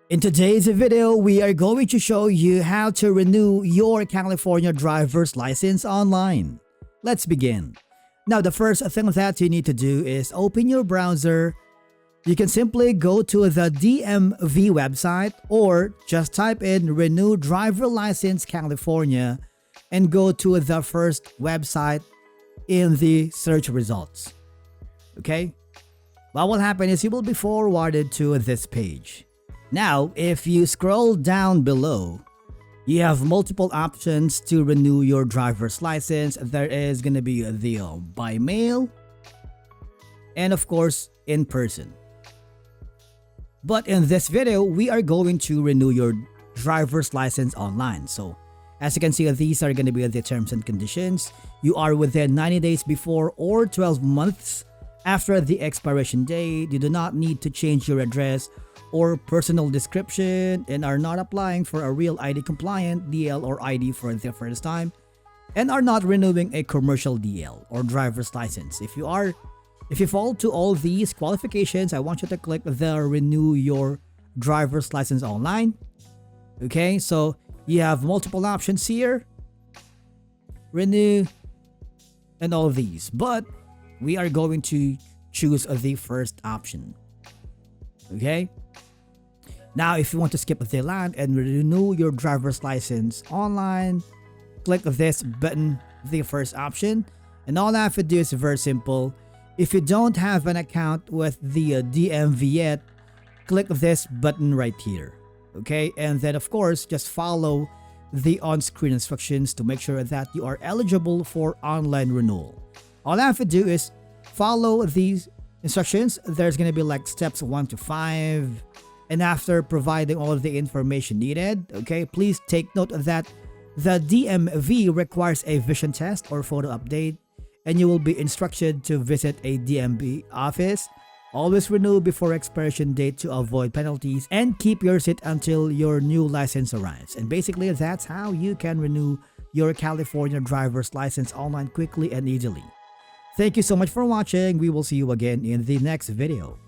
In today's video, we are going to show you how to renew your California driver's license online. Let's begin. Now, the first thing that you need to do is open your browser. You can simply go to the DMV website or just type in Renew Driver License California and go to the first website in the search results. Okay? What will happen is you will be forwarded to this page. Now, if you scroll down below, you have multiple options to renew your driver's license. There is going to be the by mail and of course in person. But in this video, we are going to renew your driver's license online. So as you can see, these are going to be the terms and conditions. You are within 90 days before or 12 months after the expiration date. You do not need to change your address or personal description and are not applying for a real ID compliant DL or ID for the first time and are not renewing a commercial DL or driver's license. If you fall to all these qualifications, I want you to click the renew your driver's license online. Okay, so you have multiple options here, renew and all of these, but we are going to choose the first option. Okay, now if you want to skip the land and renew your driver's license online, click this button, the first option, and all I have to do is very simple. If you don't have an account with the DMV yet, click this button right here. Okay, and then of course just follow the on-screen instructions to make sure that you are eligible for online renewal. All I have to do is follow these instructions. There's going to be like steps 1 to 5, and after providing all of the information needed, okay, please take note that the DMV requires a vision test or photo update, and you will be instructed to visit a DMV office. Always renew before expiration date to avoid penalties, and keep your seat until your new license arrives. And basically that's how you can renew your California driver's license online quickly and easily. Thank you so much for watching. We will see you again in the next video.